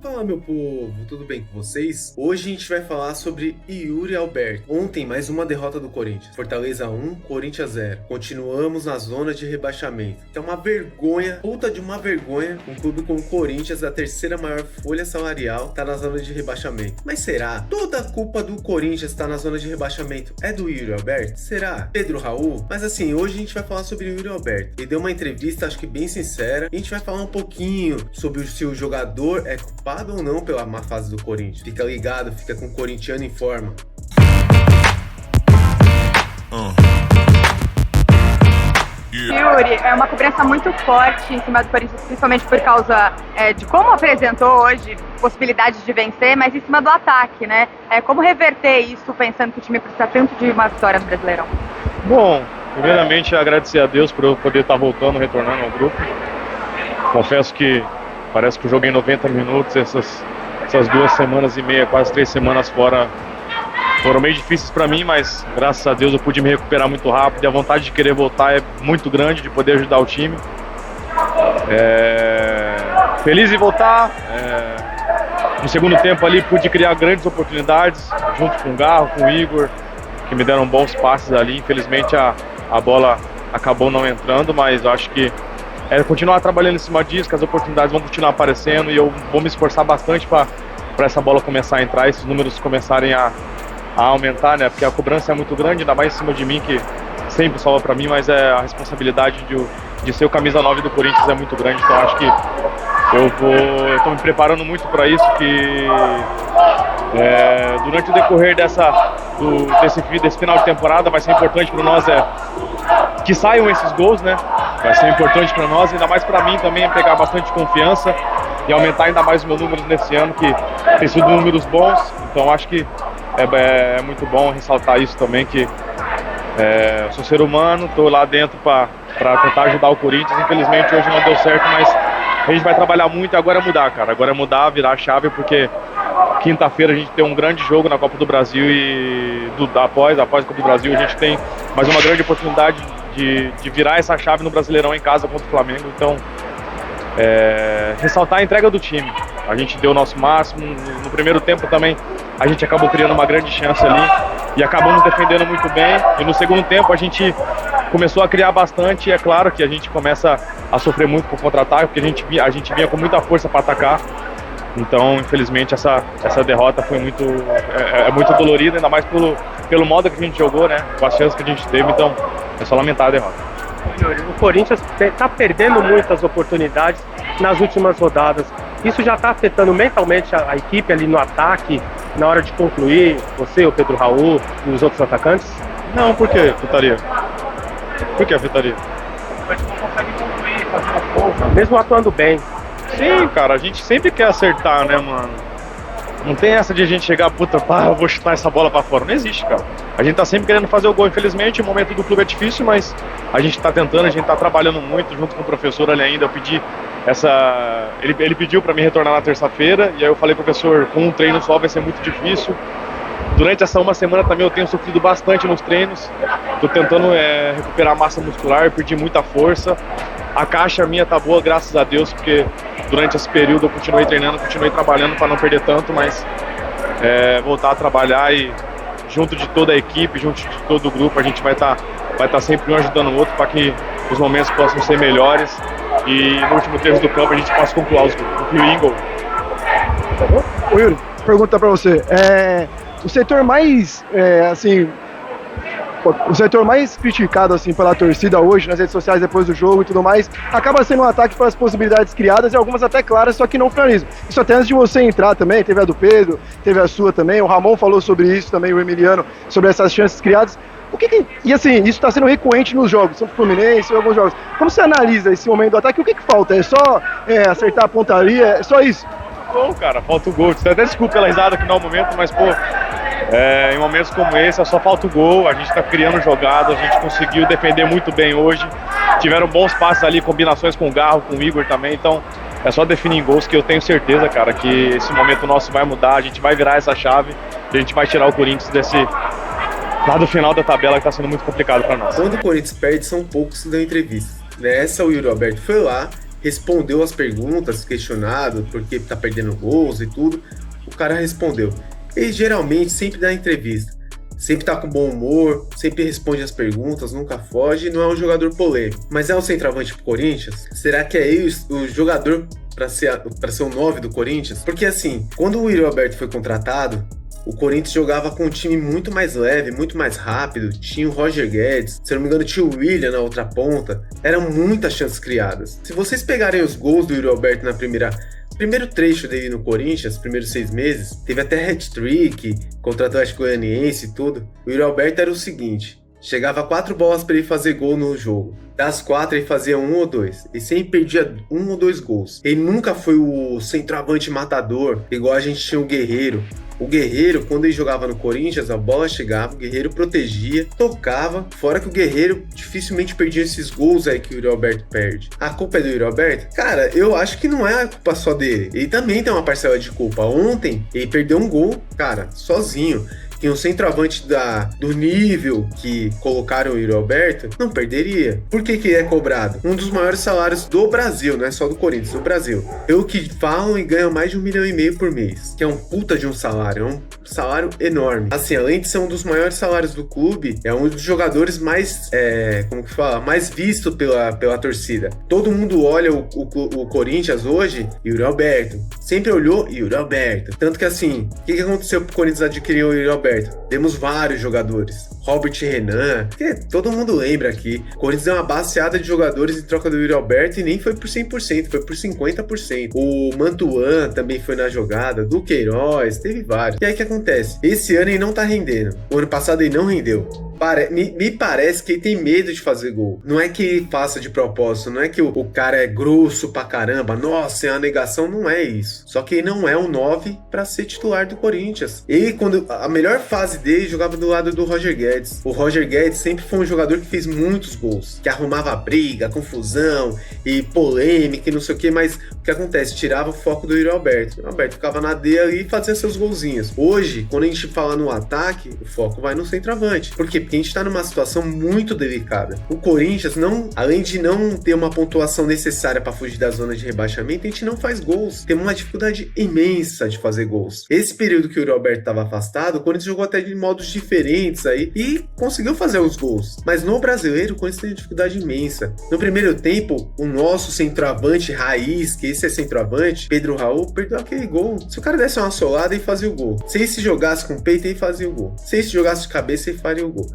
Fala, meu povo, tudo bem com vocês? Hoje a gente vai falar sobre Yuri Alberto. Ontem, mais uma derrota do Corinthians. Fortaleza 1, Corinthians 0. Continuamos na zona de rebaixamento. É uma vergonha, puta de uma vergonha, um clube como o Corinthians, a terceira maior folha salarial, tá na zona de rebaixamento. Mas será? Toda a culpa do Corinthians tá na zona de rebaixamento é do Yuri Alberto? Será? Pedro Raul? Mas assim, hoje a gente vai falar sobre o Yuri Alberto. Ele deu uma entrevista, acho que bem sincera, e a gente vai falar um pouquinho sobre se o jogador é culpado ou não pela má fase do Corinthians. Fica ligado, fica com o corintiano em forma. Yuri, é uma cobrança muito forte em cima do Corinthians, principalmente por causa de como apresentou hoje, possibilidades de vencer, mas em cima do ataque, né? Como reverter isso, pensando que o time precisa tanto de uma vitória no Brasileirão? Bom, primeiramente agradecer a Deus por eu poder estar voltando, retornando ao grupo. Confesso que parece que eu joguei 90 minutos, essas 2 semanas e meia, quase 3 semanas fora, foram meio difíceis para mim, mas graças a Deus eu pude me recuperar muito rápido e a vontade de querer voltar é muito grande, de poder ajudar o time. Feliz em voltar. No segundo tempo ali pude criar grandes oportunidades, junto com o Garro, com o Igor, que me deram bons passes ali. Infelizmente a bola acabou não entrando, mas eu acho que continuar trabalhando em cima disso, que as oportunidades vão continuar aparecendo e eu vou me esforçar bastante para essa bola começar a entrar, esses números começarem a aumentar, né? Porque a cobrança é muito grande, ainda mais em cima de mim, que sempre sobra para mim, mas a responsabilidade de ser o camisa 9 do Corinthians é muito grande, então acho que eu estou me preparando muito para isso, que durante o decorrer desse final de temporada vai ser importante para nós que saiam esses gols, né? Vai ser importante para nós, ainda mais para mim também, é pegar bastante confiança e aumentar ainda mais os meus números nesse ano, que tem sido números bons. Então acho que é muito bom ressaltar isso também, que eu sou ser humano, estou lá dentro para tentar ajudar o Corinthians. Infelizmente hoje não deu certo, mas a gente vai trabalhar muito e agora é mudar, cara. Agora é mudar, virar a chave, porque quinta-feira a gente tem um grande jogo na Copa do Brasil e após a Copa do Brasil a gente tem mais uma grande oportunidade de virar essa chave no Brasileirão em casa contra o Flamengo. Então, ressaltar a entrega do time. A gente deu o nosso máximo. No primeiro tempo também a gente acabou criando uma grande chance ali e acabamos defendendo muito bem. E no segundo tempo a gente começou a criar bastante e é claro que a gente começa a sofrer muito com o contra-ataque, porque a gente vinha com muita força para atacar. Então, infelizmente, essa derrota foi muito dolorida, ainda mais pelo modo que a gente jogou, né? Com as chances que a gente teve, então é só lamentar a derrota. O Corinthians está perdendo muitas oportunidades nas últimas rodadas. Isso já está afetando mentalmente a equipe ali no ataque, na hora de concluir, você, o Pedro Raul e os outros atacantes? Não, por que afetaria? Por que afetaria? Mas não consegue concluir, fazer uma ponta, mesmo atuando bem. Sim, cara, a gente sempre quer acertar, né, mano? Não tem essa de a gente chegar, eu vou chutar essa bola pra fora. Não existe, cara. A gente tá sempre querendo fazer o gol. Infelizmente, o momento do clube é difícil, mas a gente tá tentando, a gente tá trabalhando muito junto com o professor ali ainda. Eu pedi ele pediu pra mim retornar na terça-feira, e aí eu falei, professor, com um treino só vai ser muito difícil. Durante essa uma semana também eu tenho sofrido bastante nos treinos. Tô tentando recuperar a massa muscular, perdi muita força. A caixa minha tá boa, graças a Deus, porque durante esse período eu continuei treinando, continuei trabalhando para não perder tanto, mas voltar a trabalhar e junto de toda a equipe, junto de todo o grupo, a gente vai estar sempre um ajudando o outro para que os momentos possam ser melhores e no último terço do campo a gente possa concluir o gol. Ô Yuri, pergunta para você, o setor mais, o setor mais criticado assim pela torcida hoje nas redes sociais depois do jogo e tudo mais, acaba sendo um ataque para as possibilidades criadas e algumas até claras, só que não finalizam. Isso até antes de você entrar também, teve a do Pedro, teve a sua também, o Ramon falou sobre isso também, o Emiliano, sobre essas chances criadas. E assim, isso está sendo recorrente nos jogos, São Fluminense, em alguns jogos. Como você analisa esse momento do ataque? O que falta? É só acertar a pontaria? É só isso? Bom, cara, falta o gol. Até desculpa pela risada aqui no momento, mas em momentos como esse só falta o gol. A gente tá criando jogada, a gente conseguiu defender muito bem hoje. Tiveram bons passes ali, combinações com o Garro, com o Igor também. Então é só definir em gols que eu tenho certeza, cara, que esse momento nosso vai mudar. A gente vai virar essa chave e a gente vai tirar o Corinthians lá do final da tabela, que tá sendo muito complicado para nós. Quando o Corinthians perde, são poucos que dão entrevista. Nessa, o Yuri Alberto foi lá respondeu as perguntas, questionado porque tá perdendo gols e tudo. O cara respondeu. Ele geralmente sempre dá entrevista. Sempre tá com bom humor, sempre responde as perguntas, nunca foge, não é um jogador polêmico. Mas é um centroavante pro Corinthians? Será que é ele o jogador pra ser o 9 do Corinthians? Porque assim, quando o Yuri Alberto foi contratado, o Corinthians jogava com um time muito mais leve, muito mais rápido. Tinha o Roger Guedes, se eu não me engano tinha o William na outra ponta. Eram muitas chances criadas. Se vocês pegarem os gols do Yuri Alberto na primeiro trecho dele no Corinthians, primeiros 6 meses, teve até hat-trick contra o Atlético Goianiense e tudo. O Yuri Alberto era o seguinte, chegava 4 bolas para ele fazer gol no jogo. Das 4 ele fazia 1 ou 2. Ele sempre perdia 1 ou 2 gols. Ele nunca foi o centroavante matador, igual a gente tinha o Guerreiro. O Guerreiro, quando ele jogava no Corinthians, a bola chegava, o Guerreiro protegia, tocava, fora que o Guerreiro dificilmente perdia esses gols aí que o Yuri Alberto perde. A culpa é do Yuri Alberto? Cara, eu acho que não é a culpa só dele. Ele também tem uma parcela de culpa. Ontem, ele perdeu um gol, cara, sozinho. Que um centroavante do nível que colocaram o Yuri Alberto não perderia. Por que é cobrado? Um dos maiores salários do Brasil, não é só do Corinthians, do Brasil. Pelo que falam, e ganha mais de 1,5 milhão por mês, que é um puta de um salário, é um salário enorme. Assim, além de ser um dos maiores salários do clube, é um dos jogadores mais, mais visto pela torcida. Todo mundo olha o Corinthians hoje, Yuri Alberto. Sempre olhou Yuri Alberto. Tanto que assim, o que aconteceu pro Corinthians adquirir o Yuri Alberto? Temos vários jogadores. Robert Renan, que todo mundo lembra aqui. O Corinthians deu uma baseada de jogadores em troca do Yuri Alberto e nem foi por 100%, foi por 50%. O Mantuan também foi na jogada, do Queiroz, teve vários. E aí o que acontece? Esse ano ele não tá rendendo. O ano passado ele não rendeu. Me parece que ele tem medo de fazer gol. Não é que ele faça de propósito, não é que o cara é grosso pra caramba, nossa, é uma negação, não é isso. Só que ele não é um 9 pra ser titular do Corinthians. Ele, quando a melhor fase dele, jogava do lado do Roger Guedes. O Roger Guedes sempre foi um jogador que fez muitos gols, que arrumava briga, confusão e polêmica e não sei o que, mas o que acontece? Tirava o foco do Yuri Alberto. O Alberto ficava na D ali e fazia seus golzinhos. Hoje, quando a gente fala no ataque, o foco vai no centroavante. Por quê? Porque a gente tá numa situação muito delicada. O Corinthians, além de não ter uma pontuação necessária para fugir da zona de rebaixamento, a gente não faz gols. Tem uma dificuldade imensa de fazer gols. Esse período que o Yuri Alberto estava afastado, o Corinthians jogou até de modos diferentes aí e conseguiu fazer os gols. Mas no Brasileiro, o Corinthians tem dificuldade imensa. No primeiro tempo, o nosso centroavante raiz, que esse é centroavante, Pedro Raul, perdeu aquele gol. Se o cara desse uma solada, ele fazia o gol. Se ele se jogasse com o peito, ele fazia o gol. Se ele se jogasse de cabeça, ele faria o gol.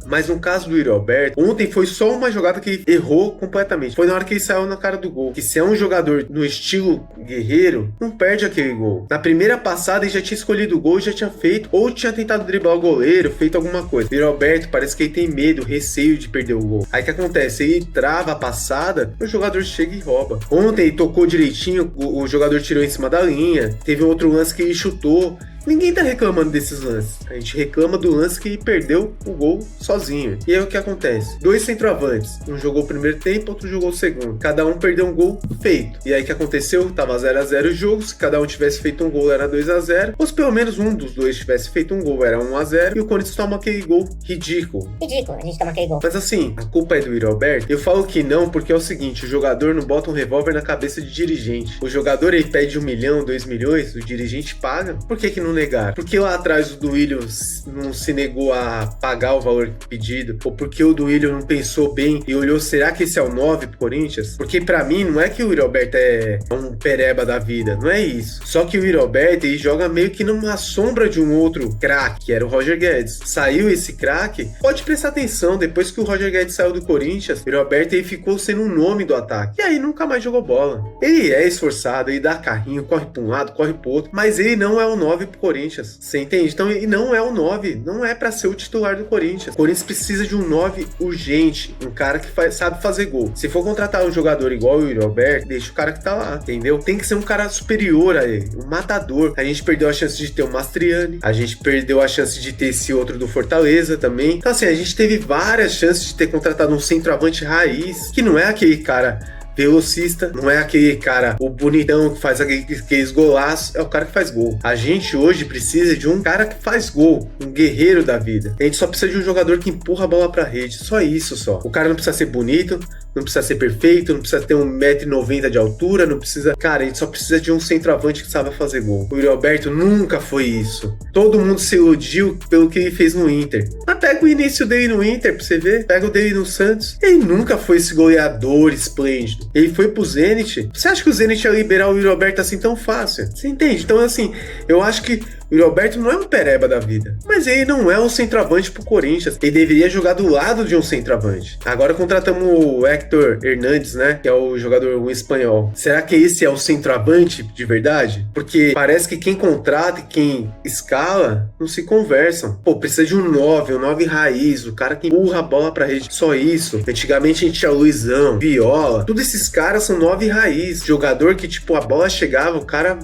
Mas no caso do Yuri Alberto, ontem foi só uma jogada que ele errou completamente. Foi na hora que ele saiu na cara do gol. Que se é um jogador no estilo Guerreiro, não perde aquele gol. Na primeira passada ele já tinha escolhido o gol e já tinha feito, ou tinha tentado driblar o goleiro, feito alguma coisa. O Yuri Alberto parece que ele tem medo, receio de perder o gol. Aí o que acontece? Ele trava a passada, o jogador chega e rouba. Ontem ele tocou direitinho, o jogador tirou em cima da linha. Teve outro lance que ele chutou. Ninguém tá reclamando desses lances. A gente reclama do lance que perdeu o gol sozinho. E aí o que acontece? 2 centroavantes. Um jogou o primeiro tempo, outro jogou o segundo. Cada um perdeu um gol feito. E aí o que aconteceu? Tava 0-0 o jogo. Se cada um tivesse feito um gol, era 2-0. Ou se pelo menos um dos dois tivesse feito um gol, era 1-0. E o Corinthians toma aquele gol ridículo. Ridículo, a gente toma aquele gol. Mas assim, a culpa é do Yuri Alberto? Eu falo que não, porque é o seguinte, o jogador não bota um revólver na cabeça de dirigente. O jogador, ele pede 1 milhão, 2 milhões, o dirigente paga. Por que não negar? Porque lá atrás o Duílio não se negou a pagar o valor pedido? Ou porque o Duílio não pensou bem e olhou, será que esse é o 9 pro Corinthians? Porque pra mim não é que o Yuri Alberto é um pereba da vida, não é isso. Só que o Yuri Alberto, ele joga meio que numa sombra de um outro craque, que era o Roger Guedes. Saiu esse craque, pode prestar atenção, depois que o Roger Guedes saiu do Corinthians, o Yuri Alberto ele ficou sendo um nome do ataque. E aí nunca mais jogou bola. Ele é esforçado, ele dá carrinho, corre pra um lado, corre pro outro, mas ele não é o 9 pro Corinthians. Você entende? Então ele não é o 9, não é pra ser o titular do Corinthians. O Corinthians precisa de um 9 urgente, um cara que sabe fazer gol. Se for contratar um jogador igual o Yuri Alberto, deixa o cara que tá lá, entendeu? Tem que ser um cara superior a ele, um matador. A gente perdeu a chance de ter o Mastriani, a gente perdeu a chance de ter esse outro do Fortaleza também. Então assim, a gente teve várias chances de ter contratado um centroavante raiz, que não é aquele cara velocista, não é aquele cara, o bonitão que faz aqueles golaços, é o cara que faz gol. A gente hoje precisa de um cara que faz gol, um guerreiro da vida. A gente só precisa de um jogador que empurra a bola pra rede, só isso só. O cara não precisa ser bonito, não precisa ser perfeito, não precisa ter 1,90 m de altura, não precisa... Cara, a gente só precisa de um centroavante que saiba fazer gol. O Yuri Alberto nunca foi isso. Todo mundo se iludiu pelo que ele fez no Inter. Mas pega o início dele no Inter pra você ver, pega o dele no Santos. Ele nunca foi esse goleador esplêndido. Ele foi pro Zenit. Você acha que o Zenit ia liberar o Yuri Alberto assim tão fácil? Você entende? Então, assim, eu acho que o Yuri Alberto não é um pereba da vida, mas ele não é um centroavante pro Corinthians. Ele deveria jogar do lado de um centroavante. Agora contratamos o Héctor Hernandes, né? Que é o jogador espanhol. Será que esse é o centroavante de verdade? Porque parece que quem contrata e quem escala não se conversam. Pô, precisa de um 9 raiz, o cara que empurra a bola pra rede. Só isso. Antigamente a gente tinha Luizão, Viola. Todos esses caras são 9 raiz. Jogador que, tipo, a bola chegava, o cara,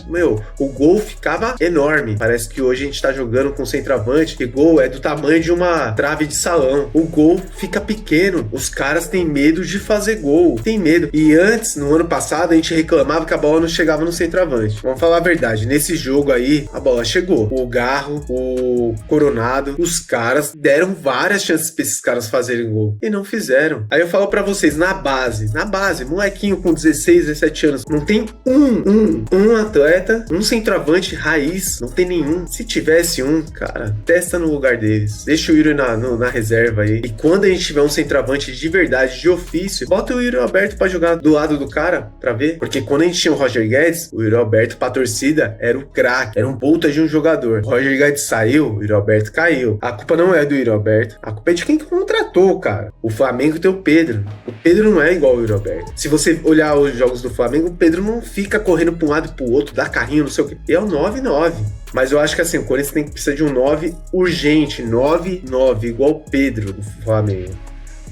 o gol ficava enorme. Parece que hoje a gente tá jogando com centroavante e gol é do tamanho de uma trave de salão. O gol fica pequeno. Os caras têm medo de fazer gol. Tem medo. E antes, no ano passado, a gente reclamava que a bola não chegava no centroavante. Vamos falar a verdade. Nesse jogo aí, a bola chegou. O Garro, o Coronado, os caras deram várias chances pra esses caras fazerem gol. E não fizeram. Aí eu falo pra vocês, na base, molequinho com 16, 17 anos, não tem um atleta, um centroavante raiz, não tem nenhum. Se tivesse um, cara, testa no lugar deles. Deixa o Yuri na reserva aí. E quando a gente tiver um centroavante de verdade, de ofício, bota o Yuri Alberto pra jogar do lado do cara, pra ver. Porque quando a gente tinha o Roger Guedes, o Yuri Alberto pra torcida era o craque, era um puta de um jogador. O Roger Guedes saiu, o Yuri Alberto caiu. A culpa não é do Yuri Alberto, a culpa é de quem contratou, cara. O Flamengo tem o Pedro. O Pedro não é igual ao Yuri Alberto. Se você olhar os jogos do Flamengo, o Pedro não fica correndo pra um lado e pro outro, dá carrinho, não sei o que. É o 9-9. Mas eu acho que assim, o Corinthians precisa de um 9 urgente, 9-9, igual o Pedro do Flamengo.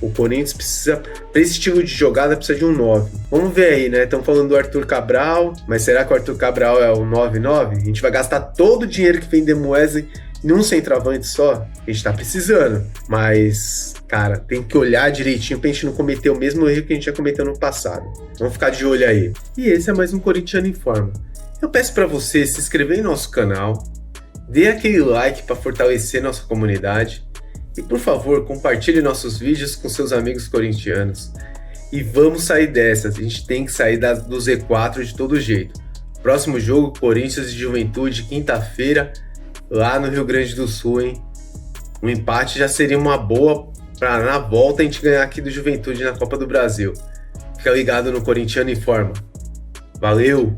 O Corinthians precisa, pra esse estilo de jogada, precisa de um 9. Vamos ver aí, né? Estão falando do Arthur Cabral, mas será que o Arthur Cabral é o 9-9? A gente vai gastar todo o dinheiro que vem de Wesley num centroavante só? A gente tá precisando, mas... Cara, tem que olhar direitinho pra gente não cometer o mesmo erro que a gente já cometeu no passado. Vamos ficar de olho aí. E esse é mais um Corintiano em Forma. Eu peço para você se inscrever em nosso canal, dê aquele like para fortalecer nossa comunidade e, por favor, compartilhe nossos vídeos com seus amigos corintianos. E vamos sair dessas, a gente tem que sair do Z4 de todo jeito. Próximo jogo, Corinthians e Juventude, quinta-feira, lá no Rio Grande do Sul, hein? Um empate já seria uma boa para na volta a gente ganhar aqui do Juventude na Copa do Brasil. Fica ligado no Corintiano em Forma. Valeu!